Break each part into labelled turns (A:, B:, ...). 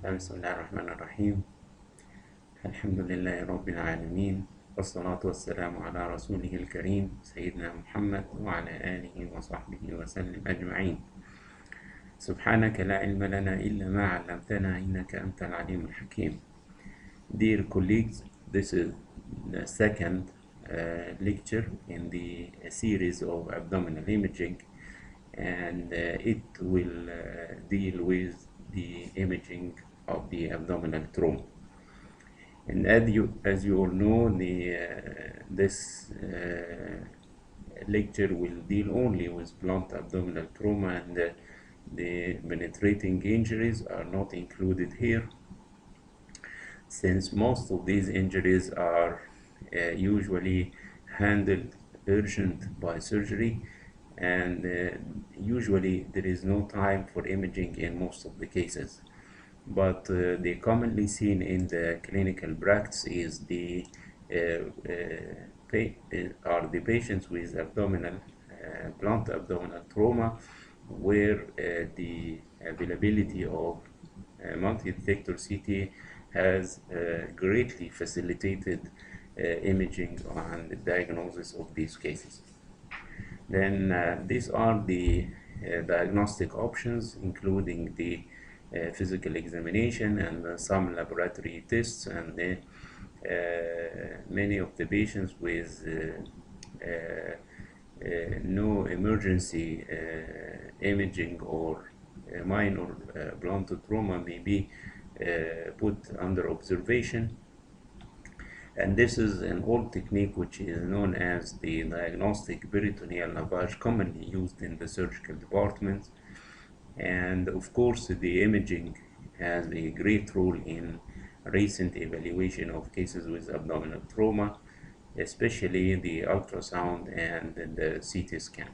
A: بسم الله الرحمن الرحيم. الحمد لله رب العالمين، والصلاة والسلام على رسوله الكريم سيدنا محمد وعلى آله وصحبه وسلم أجمعين. سبحانك لا علم لنا إلا ما علمتنا إنك أنت العليم الحكيم. Dear colleagues, this is the second lecture in the series of abdominal imaging, and it will deal with the imaging of the abdominal trauma. And as you all know, this lecture will deal only with blunt abdominal trauma, and the penetrating injuries are not included here, since most of these injuries are usually handled urgent by surgery, and usually there is no time for imaging in most of the cases. But the commonly seen in the clinical practice is are the patients with blunt abdominal trauma, where the availability of multi-detector CT has greatly facilitated imaging and the diagnosis of these cases. Then these are the diagnostic options, including the physical examination and some laboratory tests, and many of the patients with no emergency imaging or minor blunt trauma may be put under observation. And this is an old technique which is known as the diagnostic peritoneal lavage, commonly used in the surgical department. And of course, the imaging has a great role in recent evaluation of cases with abdominal trauma, especially the ultrasound and the CT scan.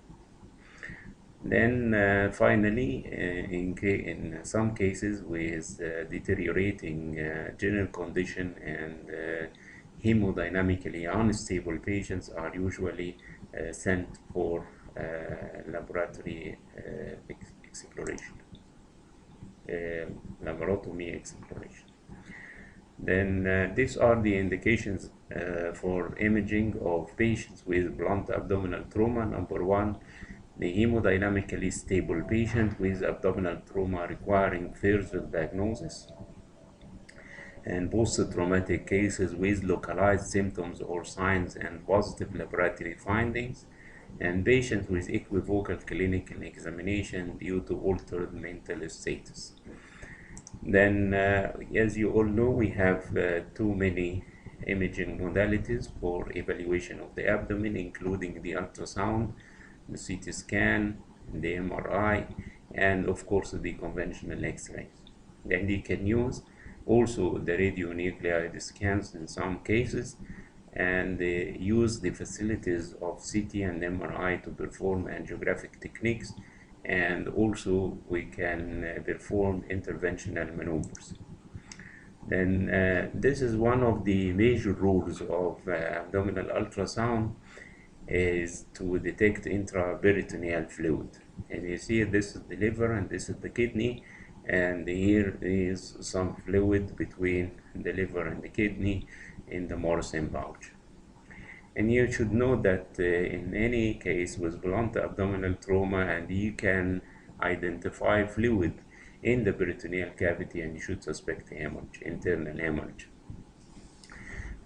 A: Then finally, in some cases with deteriorating general condition and hemodynamically unstable patients are usually sent for laboratory exploration, laparotomy exploration. Then these are the indications for imaging of patients with blunt abdominal trauma. Number one, the hemodynamically stable patient with abdominal trauma requiring further diagnosis, and post-traumatic cases with localized symptoms or signs and positive laboratory findings, and patients with equivocal clinical examination due to altered mental status. Then, as you all know, we have too many imaging modalities for evaluation of the abdomen, including the ultrasound, the CT scan, the MRI, and of course the conventional X-rays. Then you can use also the radionuclide scans in some cases, and use the facilities of CT and MRI to perform angiographic techniques, and also we can perform interventional maneuvers. Then this is one of the major rules of abdominal ultrasound, is to detect intraperitoneal fluid. And you see this is the liver and this is the kidney, and here is some fluid between the liver and the kidney in the Morrison pouch. And you should know that in any case with blunt abdominal trauma, and you can identify fluid in the peritoneal cavity, and you should suspect hemorrhage, internal hemorrhage.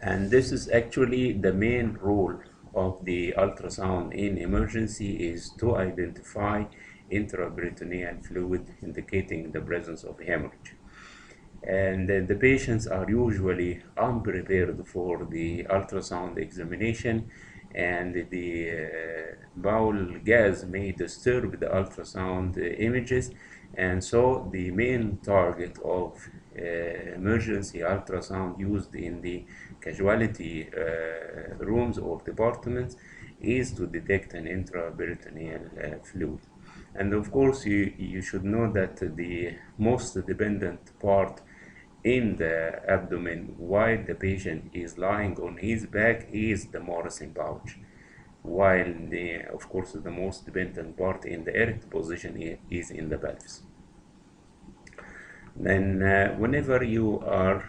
A: And this is actually the main role of the ultrasound in emergency, is to identify intraperitoneal fluid indicating the presence of hemorrhage. And the patients are usually unprepared for the ultrasound examination, and the bowel gas may disturb the ultrasound images, and so the main target of emergency ultrasound used in the casualty rooms or departments is to detect an intraperitoneal fluid. And of course, you should know that the most dependent part in the abdomen while the patient is lying on his back is the Morrison pouch, while of course the most dependent part in the erect position is in the pelvis. Then whenever you are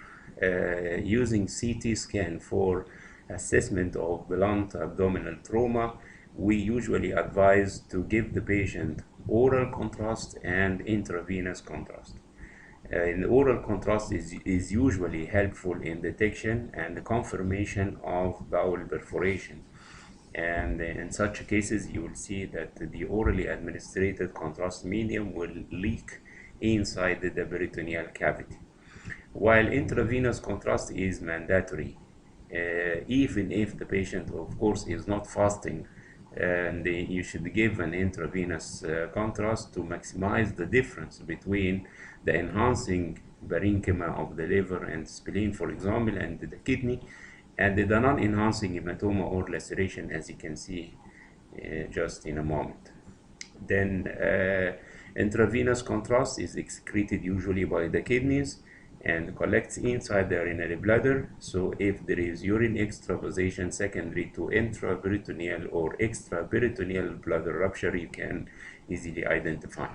A: using CT scan for assessment of blunt abdominal trauma, we usually advise to give the patient oral contrast and intravenous contrast. And oral contrast is usually helpful in detection and confirmation of bowel perforation. And in such cases, you will see that the orally administered contrast medium will leak inside the peritoneal cavity. While intravenous contrast is mandatory, even if the patient, of course, is not fasting, and you should give an intravenous contrast to maximize the difference between the enhancing parenchyma of the liver and spleen, for example, and the kidney, and the non-enhancing hematoma or laceration, as you can see just in a moment. Then intravenous contrast is excreted usually by the kidneys and collects inside the urinary bladder. So if there is urine extravasation secondary to intraperitoneal or extraperitoneal bladder rupture, you can easily identify.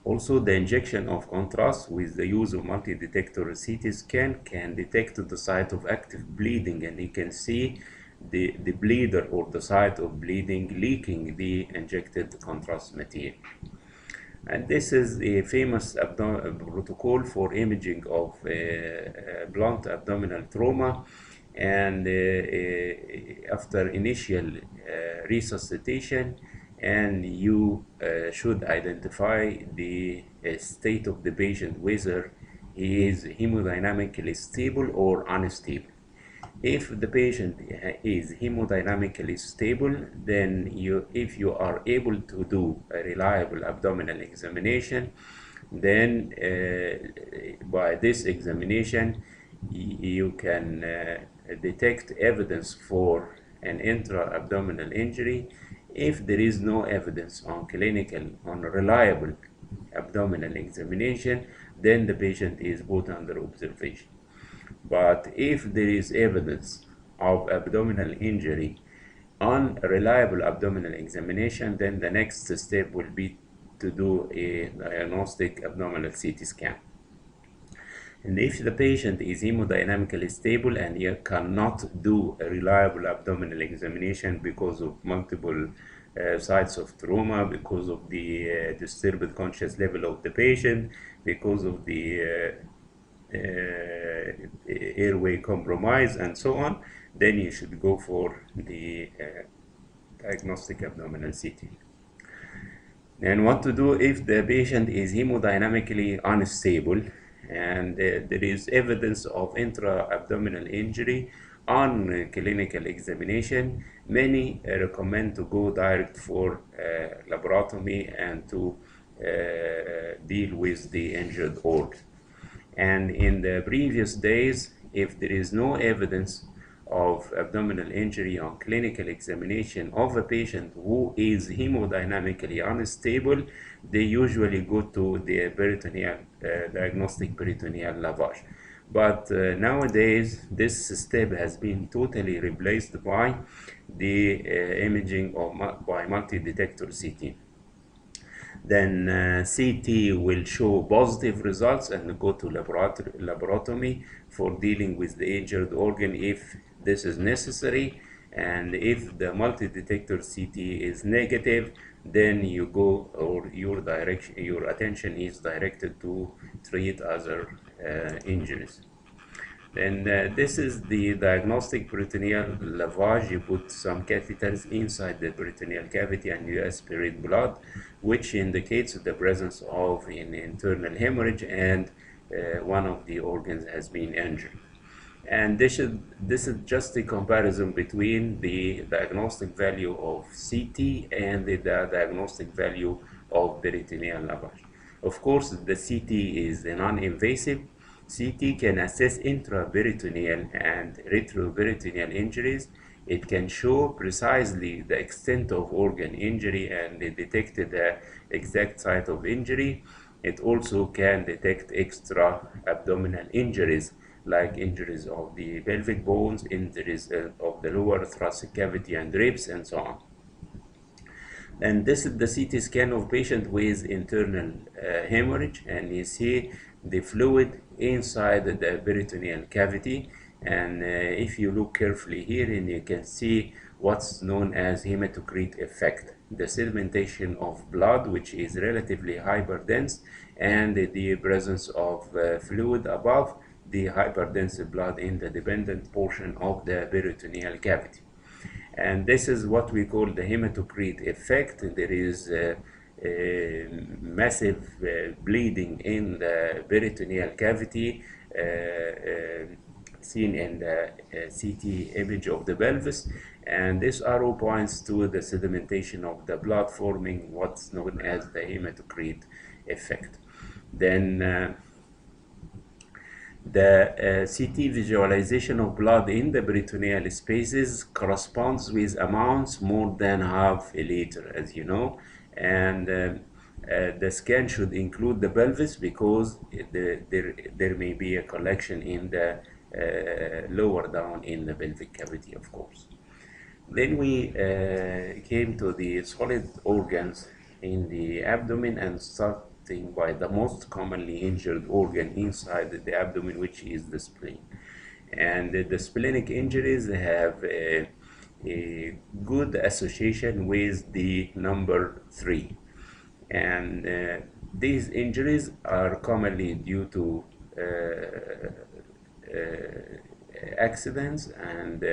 A: Also, the injection of contrast with the use of multi-detector CT scan can detect the site of active bleeding, and you can see the bleeder or the site of bleeding leaking the injected contrast material. And this is a famous protocol for imaging of blunt abdominal trauma. And after initial resuscitation, and you should identify the state of the patient, whether he is hemodynamically stable or unstable. If the patient is hemodynamically stable, then if you are able to do a reliable abdominal examination, then by this examination you can detect evidence for an intra-abdominal injury. If there is no evidence on reliable abdominal examination, then the patient is put under observation. But if there is evidence of abdominal injury on reliable abdominal examination, then the next step will be to do a diagnostic abdominal CT scan. And if the patient is hemodynamically stable and you cannot do a reliable abdominal examination because of multiple sites of trauma, because of the disturbed conscious level of the patient, because of the airway compromise, and so on, then you should go for the diagnostic abdominal CT. And what to do if the patient is hemodynamically unstable and there is evidence of intra-abdominal injury on clinical examination. Many recommend to go direct for laparotomy and to deal with the injured organ. And in the previous days, if there is no evidence of abdominal injury on clinical examination of a patient who is hemodynamically unstable, they usually go to the peritoneal diagnostic peritoneal lavage. But nowadays, this step has been totally replaced by the imaging by multi-detector CT. Then CT will show positive results and go to laparotomy for dealing with the injured organ if this is necessary. And if the multi-detector CT is negative, then you go, or your attention is directed to treat other injuries. Then this is the diagnostic peritoneal lavage. You put some catheters inside the peritoneal cavity and you aspirate blood, which indicates the presence of an internal hemorrhage and one of the organs has been injured. And this is just a comparison between the diagnostic value of CT and the diagnostic value of peritoneal lavage. Of course, the CT is non-invasive. CT can assess intraperitoneal and retroperitoneal injuries. It can show precisely the extent of organ injury and detect the exact site of injury. It also can detect extra-abdominal injuries, like injuries of the pelvic bones, injuries of the lower thoracic cavity and ribs, and so on. And this is the CT scan of patient with internal hemorrhage, and you see the fluid inside the peritoneal cavity. And if you look carefully here, and you can see what's known as hematocrit effect, the sedimentation of blood, which is relatively hyperdense, and the presence of fluid above the hyperdense blood in the dependent portion of the peritoneal cavity. And this is what we call the hematocrit effect. There is massive bleeding in the peritoneal cavity, seen in the CT image of the pelvis, and this arrow points to the sedimentation of the blood, forming what's known as the hematocrit effect. Then the CT visualization of blood in the peritoneal spaces corresponds with amounts more than half a liter, as you know, and the scan should include the pelvis because there may be a collection in the lower down in the pelvic cavity, of course. Then we came to the solid organs in the abdomen, and starting by the most commonly injured organ inside the abdomen, which is the spleen. And the splenic injuries have a good association with the number 3. And these injuries are commonly due to accidents and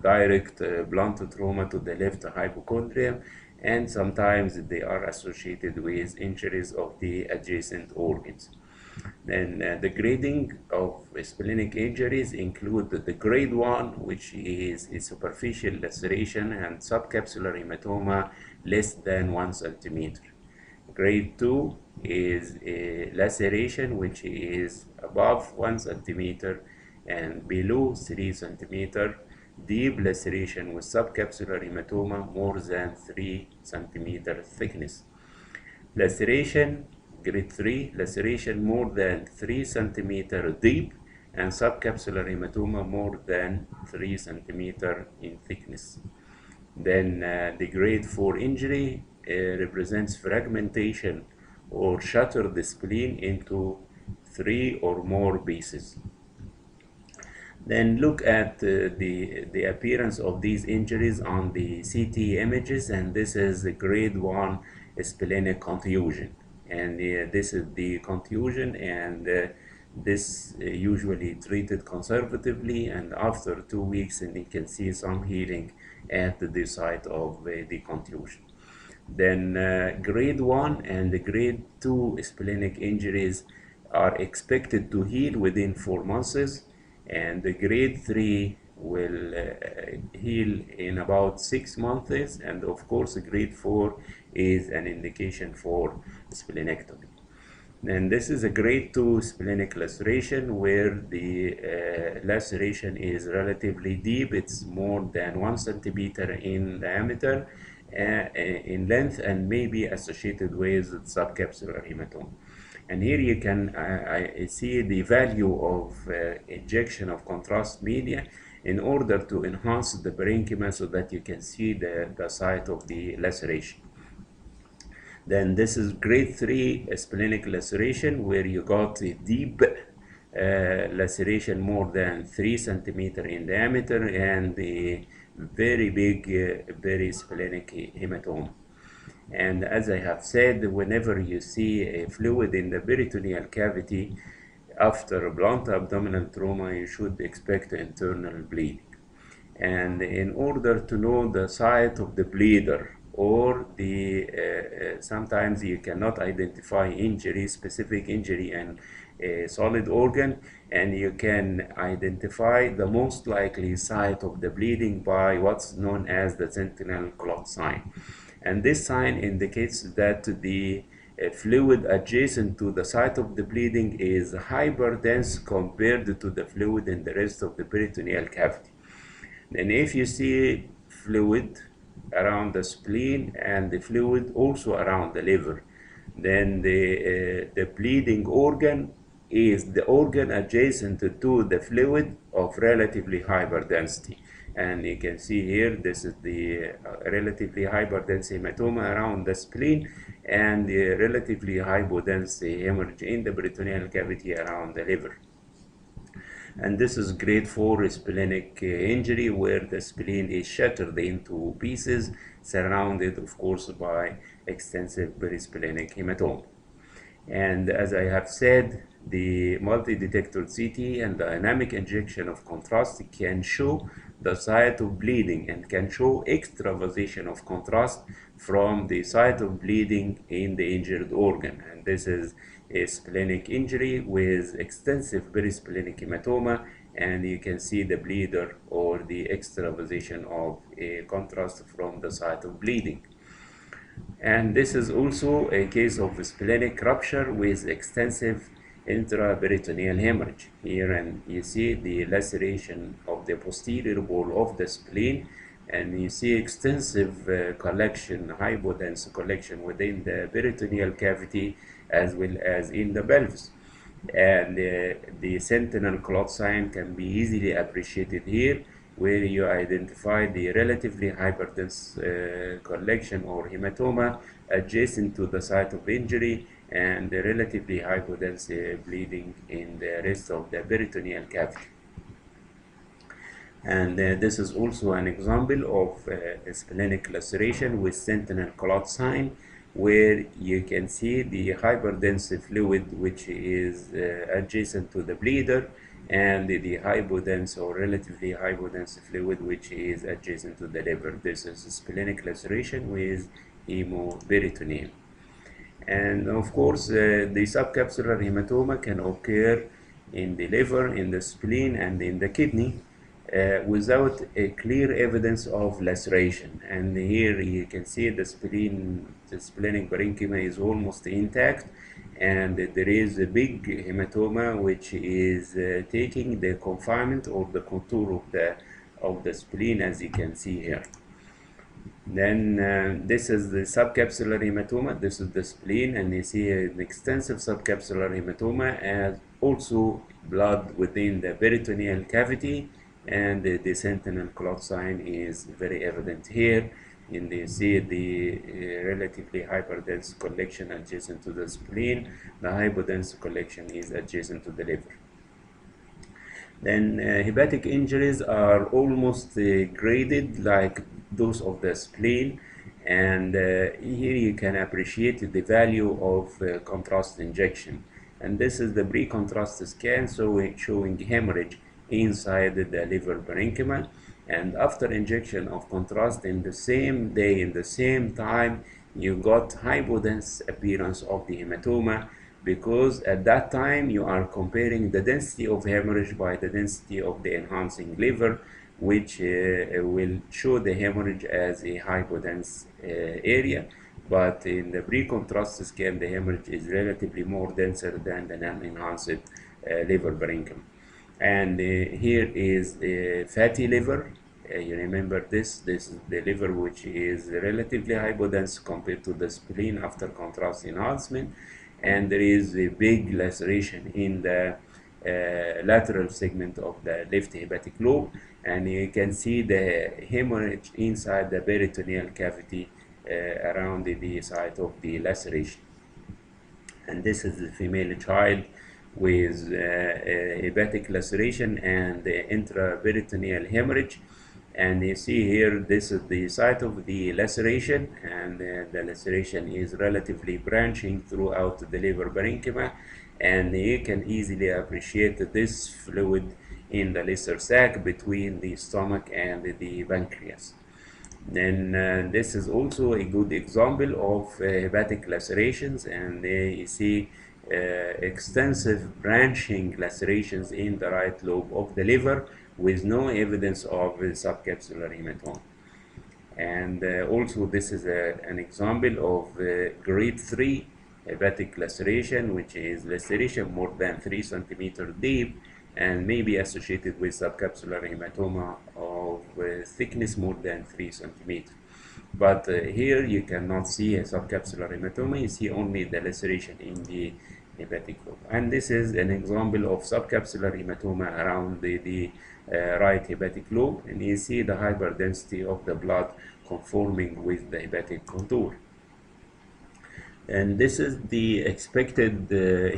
A: direct blunt trauma to the left hypochondrium, and sometimes they are associated with injuries of the adjacent organs. Then the grading of splenic injuries include the grade 1, which is a superficial laceration and subcapsular hematoma less than 1 centimeter. Grade 2 is a laceration which is above 1 centimeter and below 3 centimeter, deep laceration with subcapsular hematoma more than 3 centimeter thickness. Laceration, grade 3, laceration more than 3 centimeter deep and subcapsular hematoma more than 3 centimeter in thickness. Then the grade 4 injury represents fragmentation or shatter the spleen into 3 or more pieces. Then look at the appearance of these injuries on the CT images, and this is the grade 1 splenic contusion. And this is the contusion, and this usually treated conservatively, and after 2 weeks and you can see some healing at the site of the contusion. Then grade 1 and the grade 2 splenic injuries are expected to heal within 4 months, and the grade 3 will heal in about 6 months, and of course grade 4 is an indication for splenectomy. And this is a grade 2 splenic laceration where the laceration is relatively deep. It's more than 1 centimeter in diameter, in length, and may be associated with subcapsular hematoma. And here you can see the value of injection of contrast media in order to enhance the parenchyma so that you can see the site of the laceration. Then this is grade 3 splenic laceration where you got a deep laceration more than 3 centimeter in diameter and a very big perisplenic hematoma. And as I have said, whenever you see a fluid in the peritoneal cavity after a blunt abdominal trauma, you should expect internal bleeding. And in order to know the site of the bleeder, or sometimes you cannot identify injury, specific injury in a solid organ, and you can identify the most likely site of the bleeding by what's known as the sentinel clot sign. And this sign indicates that the fluid adjacent to the site of the bleeding is hyperdense compared to the fluid in the rest of the peritoneal cavity. And if you see fluid around the spleen and the fluid also around the liver, then the bleeding organ is the organ adjacent to the fluid of relatively hyperdensity. And you can see here, this is the relatively hyperdense hematoma around the spleen, and the relatively hypodense hemorrhage in the peritoneal cavity around the liver. And this is grade 4 splenic injury, where the spleen is shattered into pieces, surrounded of course by extensive perisplenic hematoma. And as I have said, the multi-detector CT and dynamic injection of contrast can show the site of bleeding and can show extravasation of contrast from the site of bleeding in the injured organ. And this is a splenic injury with extensive perisplenic hematoma, and you can see the bleeder or the extravasation of a contrast from the site of bleeding. And this is also a case of splenic rupture with extensive intraperitoneal hemorrhage. Here, and you see the laceration of the posterior wall of the spleen, and you see extensive collection, hypodense collection within the peritoneal cavity as well as in the pelvis. And the sentinel clot sign can be easily appreciated here, where you identify the relatively hyperdense collection or hematoma adjacent to the site of injury, and the relatively hypodense bleeding in the rest of the peritoneal cavity. And this is also an example of a splenic laceration with sentinel clot sign, where you can see the hyperdense fluid which is adjacent to the bleeder, and the hypodense or relatively hypodense fluid which is adjacent to the liver. This is a splenic laceration with hemoperitoneum. And of course, the subcapsular hematoma can occur in the liver, in the spleen, and in the kidney without a clear evidence of laceration. And here you can see the splenic parenchyma is almost intact, and there is a big hematoma which is taking the confinement or the contour of the spleen, as you can see here. Then this is the subcapsular hematoma. This is the spleen, and you see an extensive subcapsular hematoma, and also blood within the peritoneal cavity, and the sentinel clot sign is very evident here. And you see the relatively hyperdense collection adjacent to the spleen. The hypodense collection is adjacent to the liver. Then hepatic injuries are almost graded like those of the spleen, and here you can appreciate the value of contrast injection. And this is the pre-contrast scan, so showing hemorrhage inside the liver parenchyma. And after injection of contrast in the same day, in the same time, you got hypodense appearance of the hematoma, because at that time you are comparing the density of hemorrhage by the density of the enhancing liver, which will show the hemorrhage as a hypodense area. But in the pre-contrast scan, the hemorrhage is relatively more denser than the non-enhanced liver parenchyma. And here is a fatty liver. You remember this is the liver which is relatively hypodense compared to the spleen after contrast enhancement, and there is a big laceration in the lateral segment of the left hepatic lobe, and you can see the hemorrhage inside the peritoneal cavity around the site of the laceration. And this is the female child with hepatic laceration and intraperitoneal hemorrhage. And you see here, this is the site of the laceration, and the laceration is relatively branching throughout the liver parenchyma, and you can easily appreciate this fluid in the lesser sac between the stomach and the pancreas. Then this is also a good example of hepatic lacerations, and you see extensive branching lacerations in the right lobe of the liver with no evidence of subcapsular hematoma. And also this is an example of grade 3 hepatic laceration, which is laceration more than 3 centimeters deep and may be associated with subcapsular hematoma of thickness more than 3 centimeters. But here you cannot see a subcapsular hematoma, you see only the laceration in the hepatic lobe. And this is an example of subcapsular hematoma around the right hepatic lobe, and you see the hyperdensity of the blood conforming with the hepatic contour. And this is the expected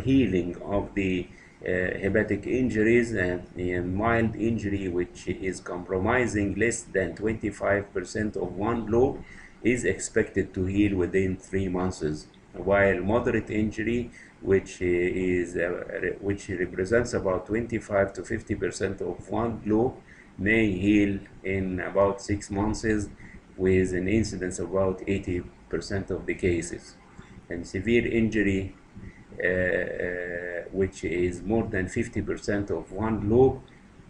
A: healing of the hepatic injuries, and a mild injury which is compromising less than 25% of one lobe is expected to heal within 3 months, while moderate injury, which represents about 25 to 50% of one lobe, may heal in about 6 months, with an incidence of about 80% of the cases. And severe injury, which is more than 50% of one lobe,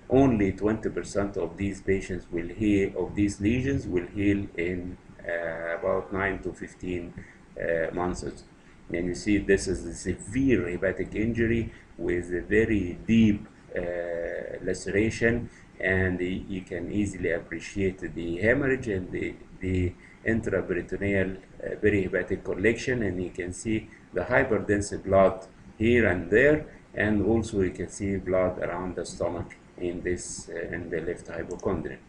A: only 20% of these patients will heal, of these lesions will heal in about 9 to 15 months. And you see this is a severe hepatic injury with a very deep laceration, and you can easily appreciate the hemorrhage and the intraperitoneal perihepatic collection, and you can see the hyperdense blood here and there, and also you can see blood around the stomach in this in the left hypochondrium.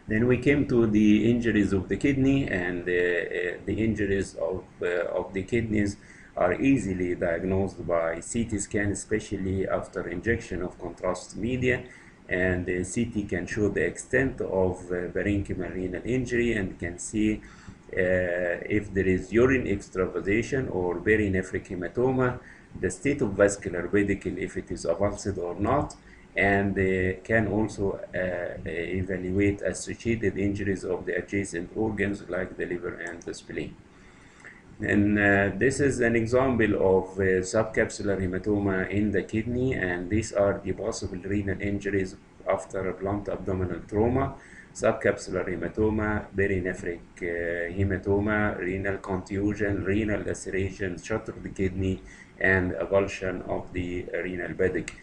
A: Then we came to the injuries of the kidney, and the injuries of the kidneys are easily diagnosed by CT scan, especially after injection of contrast media. And the CT can show the extent of parenchymal renal injury, and can see if there is urine extravasation or perinephric hematoma, the state of vascular pedicle, if it is avulsed or not, and can also evaluate associated injuries of the adjacent organs like the liver and the spleen. And this is an example of subcapsular hematoma in the kidney, and these are the possible renal injuries after a blunt abdominal trauma: subcapsular hematoma, perinephric hematoma, renal contusion, renal laceration, shattered kidney, and avulsion of the renal pedicle.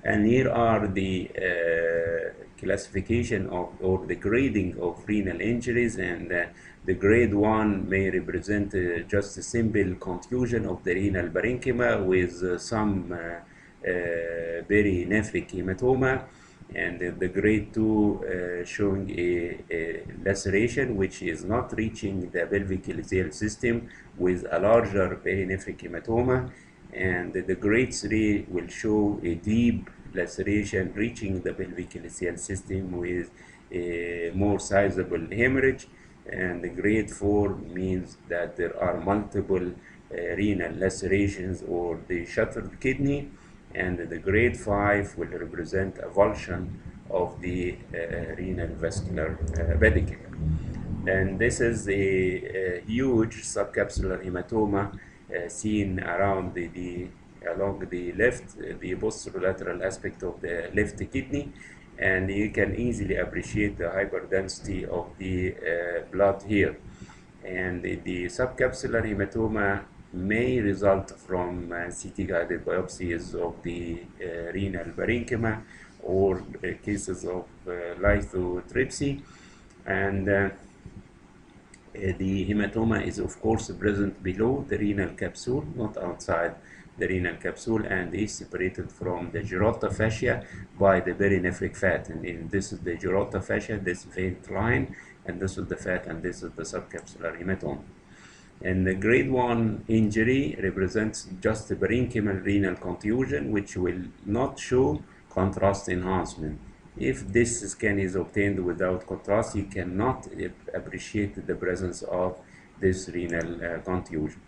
A: And here are the classification of, or the grading of renal injuries, and the grade 1 may represent just a simple contusion of the renal parenchyma with some perinephric hematoma, and the grade 2 showing a laceration which is not reaching the pelvic ileal system with a larger perinephric hematoma, and the grade 3 will show a deep laceration reaching the pelvic ileal system with a more sizable hemorrhage, and the grade 4 means that there are multiple renal lacerations or the shattered kidney, and the grade 5 will represent avulsion of the renal vascular pedicle. And this is a huge subcapsular hematoma seen around along the left, the posterolateral aspect of the left kidney, and you can easily appreciate the hyperdensity of the blood here. And the subcapsular hematoma may result from CT-guided biopsies of the renal parenchyma or cases of lithotripsy, and the hematoma is of course present below the renal capsule, not outside the renal capsule, and is separated from the Gerota fascia by the perinephric fat. And this is the Gerota fascia, this faint line, and this is the fat, and this is the subcapsular hematoma. And the grade 1 injury represents just the parenchymal renal contusion, which will not show contrast enhancement. If this scan is obtained without contrast, you cannot appreciate the presence of this renal contusion.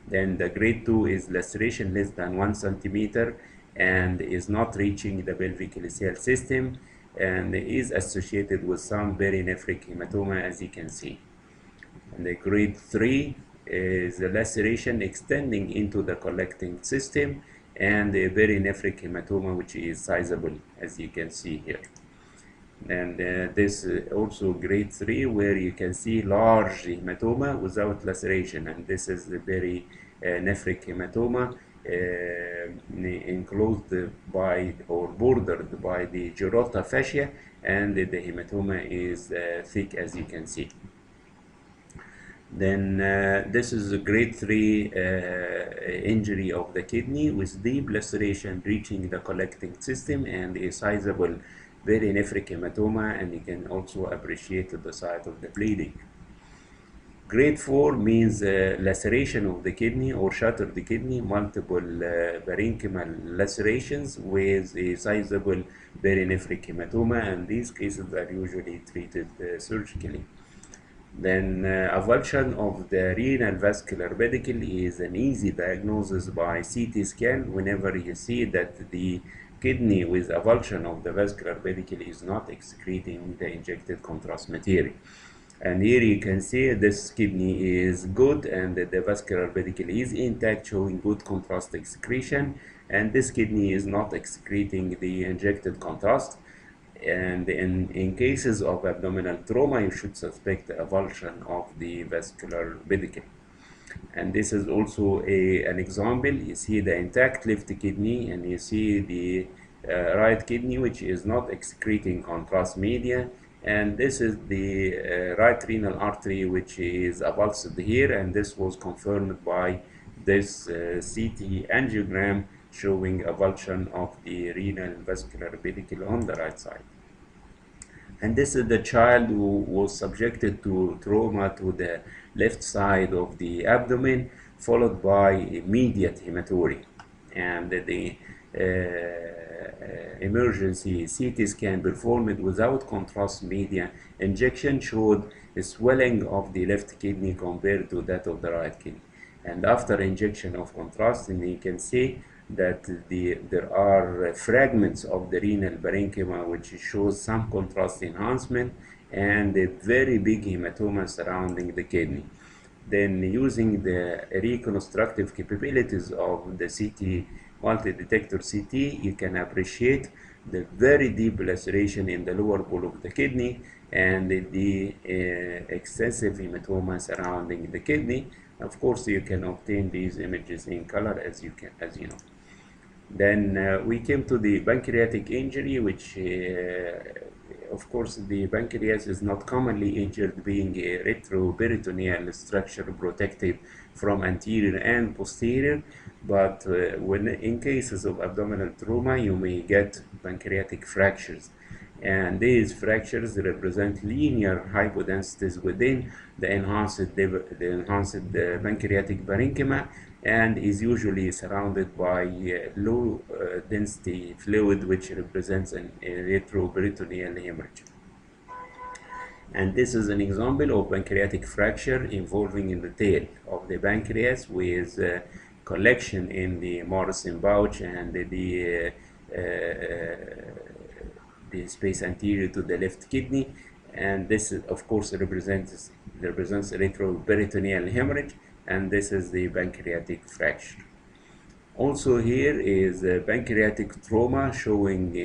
A: Then the grade 2 is laceration less than 1 centimeter and is not reaching the pelvic ileal system, and is associated with some perinephric hematoma, as you can see. And the grade 3 is a laceration extending into the collecting system, and a perinephric hematoma which is sizable, as you can see here. And this also grade 3, where you can see large hematoma without laceration, and this is the perinephric hematoma enclosed by or bordered by the Gerota fascia, and the hematoma is thick, as you can see. Then this is a grade 3 injury of the kidney with deep laceration reaching the collecting system and a sizable perinephric hematoma, and you can also appreciate the site of the bleeding. Grade 4 means laceration of the kidney or shattered the kidney, multiple parenchymal lacerations with a sizable perinephric hematoma, and these cases are usually treated surgically. Then avulsion of the renal vascular pedicle is an easy diagnosis by CT scan. Whenever you see that the kidney with avulsion of the vascular pedicle is not excreting the injected contrast material. And here you can see this kidney is good and the vascular pedicle is intact, showing good contrast excretion, and this kidney is not excreting the injected contrast. And in cases of abdominal trauma, you should suspect avulsion of the vascular pedicle. And this is also an example. You see the intact left kidney, and you see the right kidney which is not excreting contrast media, and this is the right renal artery which is avulsed here, and this was confirmed by this CT angiogram showing avulsion of the renal vascular pedicle on the right side. And this is the child who was subjected to trauma to the left side of the abdomen, followed by immediate hematuria. And the emergency CT scan performed without contrast media injection showed a swelling of the left kidney compared to that of the right kidney. And after injection of contrast, and you can see that there are fragments of the renal parenchyma which shows some contrast enhancement and a very big hematoma surrounding the kidney. Then using the reconstructive capabilities of the CT, multi-detector CT, you can appreciate the very deep laceration in the lower pole of the kidney and the excessive hematoma surrounding the kidney. Of course, you can obtain these images in color as you know. Then we came to the pancreatic injury, which of course the pancreas is not commonly injured, being a retroperitoneal structure protected from anterior and posterior, but when in cases of abdominal trauma you may get pancreatic fractures, and these fractures represent linear hypodensities within the enhanced pancreatic parenchyma, and is usually surrounded by low density fluid which represents a retroperitoneal hemorrhage. And this is an example of pancreatic fracture involving in the tail of the pancreas with collection in the Morrison pouch and the space anterior to the left kidney, and this of course represents retroperitoneal hemorrhage, and this is the pancreatic fracture. Also here is pancreatic trauma showing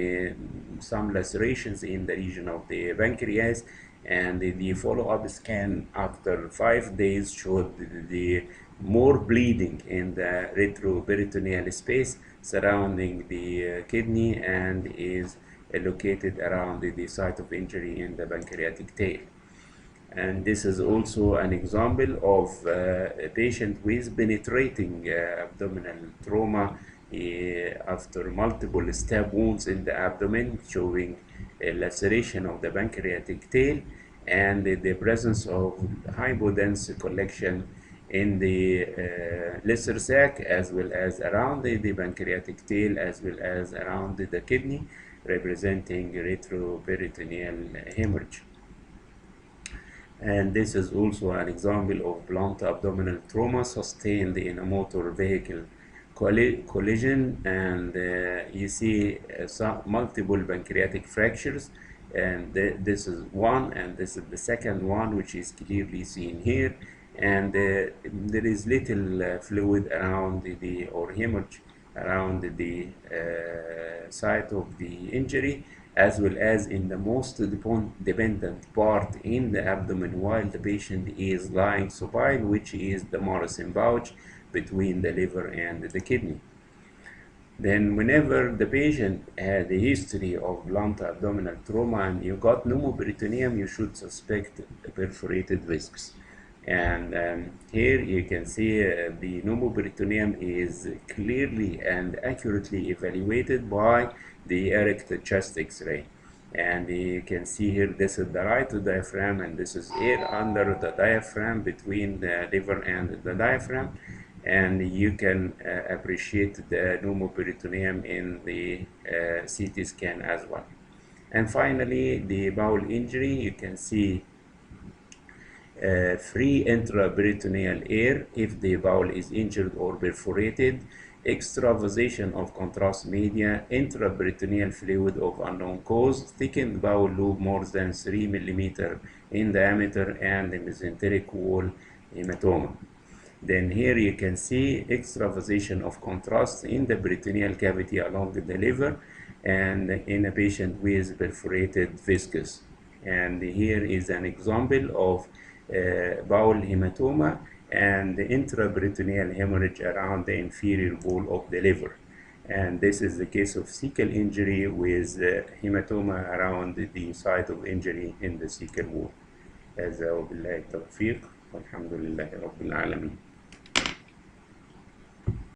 A: some lacerations in the region of the pancreas, and the follow-up scan after 5 days showed the more bleeding in the retroperitoneal space surrounding the kidney and is located around the site of injury in the pancreatic tail. And this is also an example of a patient with penetrating abdominal trauma after multiple stab wounds in the abdomen, showing a laceration of the pancreatic tail and the presence of hypodense collection in the lesser sac, as well as around the pancreatic tail, as well as around the kidney, representing retroperitoneal hemorrhage. And this is also an example of blunt abdominal trauma sustained in a motor vehicle collision, and you see multiple pancreatic fractures, and this is one, and this is the second one, which is clearly seen here, and there is little fluid around or hemorrhage around the site of the injury, as well as in the most dependent part in the abdomen while the patient is lying supine, which is the Morrison pouch between the liver and the kidney. Then whenever the patient had a history of blunt abdominal trauma and you got pneumoperitoneum, you should suspect perforated discs. And here you can see the pneumoperitoneum is clearly and accurately evaluated by the erect chest X-ray. And you can see here, this is the right diaphragm, and this is air under the diaphragm between the liver and the diaphragm. And you can appreciate the pneumoperitoneum in the CT scan as well. And finally, the bowel injury, you can see free intraperitoneal air if the bowel is injured or perforated, extravasation of contrast media, intraperitoneal fluid of unknown cause, thickened bowel loop more than 3 mm in diameter, and the mesenteric wall hematoma. Then here you can see extravasation of contrast in the peritoneal cavity along the liver and in a patient with perforated viscous. And here is an example of bowel hematoma and the intraperitoneal hemorrhage around the inferior wall of the liver. And this is the case of cecal injury with hematoma around the site of injury in the cecal wall. هذا وبالله التوفيق والحمد لله رب العالمين.